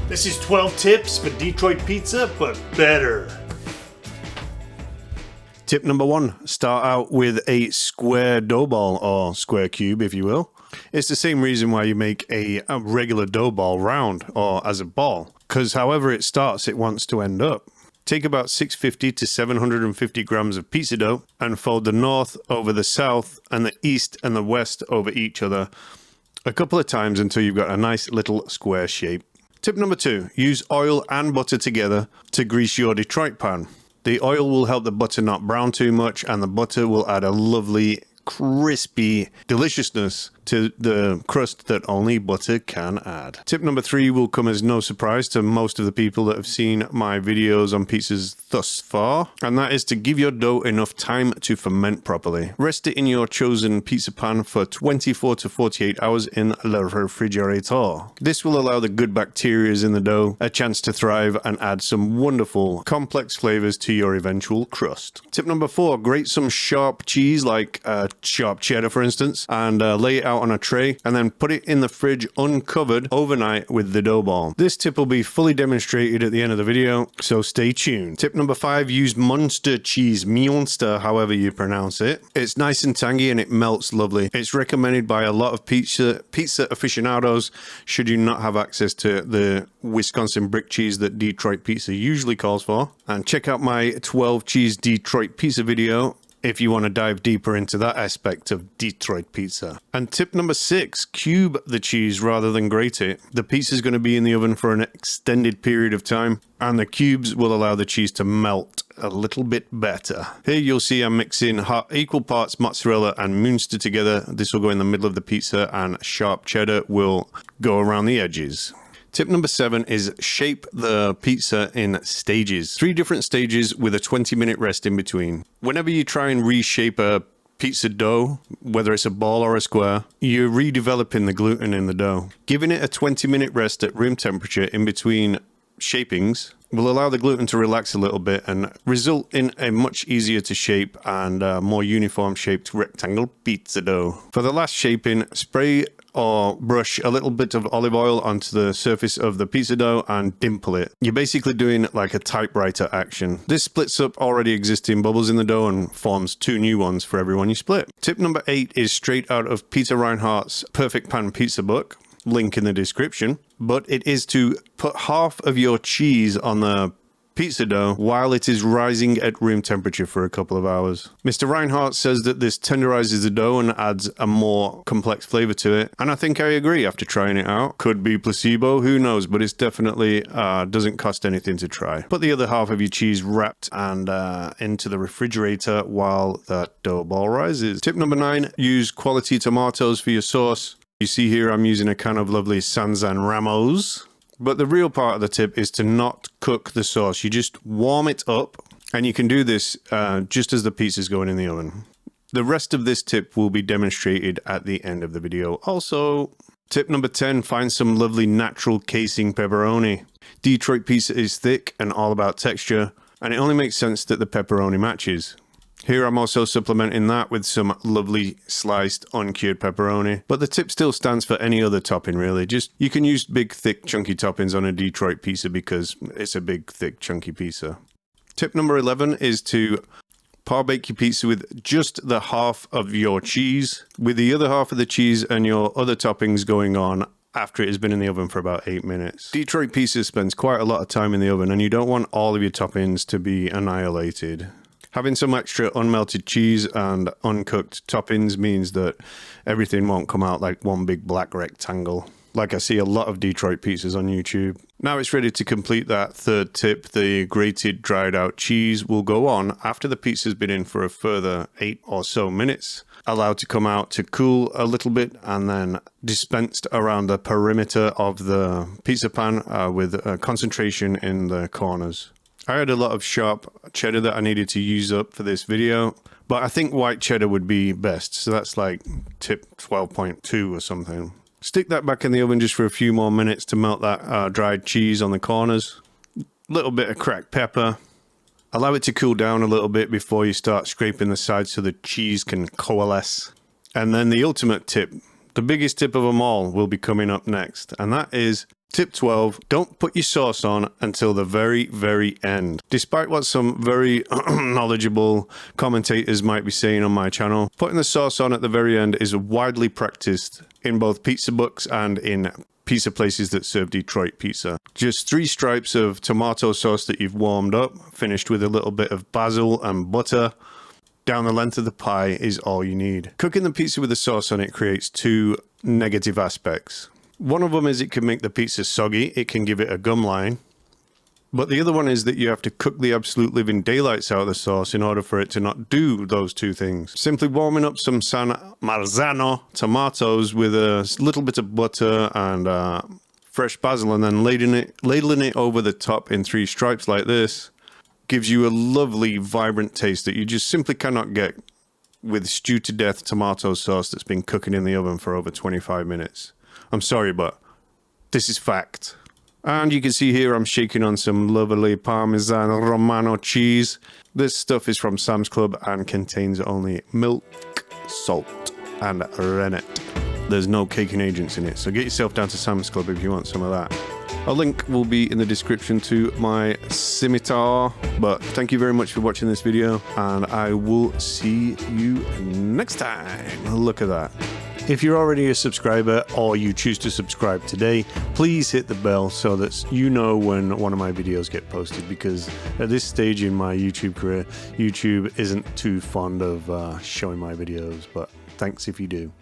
This is 12 tips for Detroit pizza, but better. Tip number 1, start out with a square dough ball, or square cube if you will. It's the same reason why you make a regular dough ball round or as a ball, because however it starts it wants to end up. Take about 650 to 750 grams of pizza dough and fold the north over the south and the east and the west over each other a couple of times until you've got a nice little square shape. Tip number 2, use oil and butter together to grease your Detroit pan. The oil will help the butter not brown too much, and the butter will add a lovely, crispy deliciousness to the crust that only butter can add. Tip number 3 will come as no surprise to most of the people that have seen my videos on pizzas thus far, and that is to give your dough enough time to ferment properly. Rest it in your chosen pizza pan for 24 to 48 hours in the refrigerator. This will allow the good bacteria in the dough a chance to thrive and add some wonderful complex flavors to your eventual crust. Tip number 4, grate some sharp cheese like sharp cheddar for instance, and lay it out on a tray and then put it in the fridge uncovered overnight with the dough ball. This tip will be fully demonstrated at the end of the video, so stay tuned. Tip number 5, use Munster cheese, Munster however you pronounce it. It's nice and tangy and it melts lovely. It's recommended by a lot of pizza aficionados should you not have access to the Wisconsin brick cheese that Detroit pizza usually calls for. And check out my 12 cheese Detroit pizza video if you want to dive deeper into that aspect of Detroit pizza. And tip number 6, cube the cheese rather than grate it. The pizza is going to be in the oven for an extended period of time, and the cubes will allow the cheese to melt a little bit better. Here you'll see I'm mixing equal parts mozzarella and Munster together. This will go in the middle of the pizza and sharp cheddar will go around the edges. Tip number 7 is shape the pizza in stages. 3 different stages with a 20-minute rest in between. Whenever you try and reshape a pizza dough, whether it's a ball or a square, you're redeveloping the gluten in the dough. Giving it a 20-minute rest at room temperature in between shapings will allow the gluten to relax a little bit and result in a much easier to shape and more uniform shaped rectangle pizza dough. For the last shaping, spray or brush a little bit of olive oil onto the surface of the pizza dough and dimple it. You're basically doing like a typewriter action. This splits up already existing bubbles in the dough and forms 2 new ones for every one you split. Tip number 8 is straight out of Peter Reinhardt's Perfect Pan Pizza book, link in the description, but it is to put half of your cheese on the pizza dough while it is rising at room temperature for a couple of hours. Mr. Reinhardt says that this tenderizes the dough and adds a more complex flavor to it, and I think I agree after trying it out. Could be placebo, who knows, but it's definitely doesn't cost anything to try. Put the other half of your cheese wrapped and into the refrigerator while that dough ball rises. Tip number 9, use quality tomatoes for your sauce. You see here I'm using a can of lovely San Ramos. But the real part of the tip is to not cook the sauce. You just warm it up, and you can do this just as the pizza is going in the oven. The rest of this tip will be demonstrated at the end of the video. Also, tip number 10, find some lovely natural casing pepperoni. Detroit pizza is thick and all about texture, and it only makes sense that the pepperoni matches. Here I'm also supplementing that with some lovely sliced uncured pepperoni, but the tip still stands for any other topping really. Just you can use big thick chunky toppings on a Detroit pizza because it's a big thick chunky pizza. Tip number 11 is to par-bake your pizza with just the half of your cheese, with the other half of the cheese and your other toppings going on after it has been in the oven for about 8 minutes. Detroit pizza spends quite a lot of time in the oven and you don't want all of your toppings to be annihilated. Having some extra unmelted cheese and uncooked toppings means that everything won't come out like one big black rectangle, like I see a lot of Detroit pizzas on YouTube. Now it's ready to complete that 3rd tip. The grated dried out cheese will go on after the pizza's been in for a further 8 or so minutes, allowed to come out to cool a little bit, and then dispensed around the perimeter of the pizza pan with a concentration in the corners. I had a lot of sharp cheddar that I needed to use up for this video, but I think white cheddar would be best. So that's like tip 12.2 or something. Stick that back in the oven just for a few more minutes to melt that dried cheese on the corners. Little bit of cracked pepper. Allow it to cool down a little bit before you start scraping the sides so the cheese can coalesce. And then the ultimate tip, the biggest tip of them all, will be coming up next. And that is tip 12, don't put your sauce on until the very, very end. Despite what some very knowledgeable commentators might be saying on my channel, putting the sauce on at the very end is widely practiced in both pizza books and in pizza places that serve Detroit pizza. Just 3 stripes of tomato sauce that you've warmed up, finished with a little bit of basil and butter. Down the length of the pie is all you need. Cooking the pizza with the sauce on it creates 2 negative aspects. One of them is it can make the pizza soggy, it can give it a gum line. But the other one is that you have to cook the absolute living daylights out of the sauce in order for it to not do those 2 things. Simply warming up some marzano tomatoes with a little bit of butter and fresh basil and then ladling it over the top in 3 stripes like this gives you a lovely, vibrant taste that you just simply cannot get with stewed to death tomato sauce that's been cooking in the oven for over 25 minutes. I'm sorry, but this is fact. And you can see here I'm shaking on some lovely Parmesan Romano cheese. This stuff is from Sam's Club and contains only milk, salt, and rennet. There's no caking agents in it, so get yourself down to Sam's Club if you want some of that. A link will be in the description to my scimitar. But thank you very much for watching this video, and I will see you next time. Look at that. If you're already a subscriber or you choose to subscribe today, please hit the bell so that you know when one of my videos get posted, because at this stage in my YouTube career, YouTube isn't too fond of showing my videos, but thanks if you do.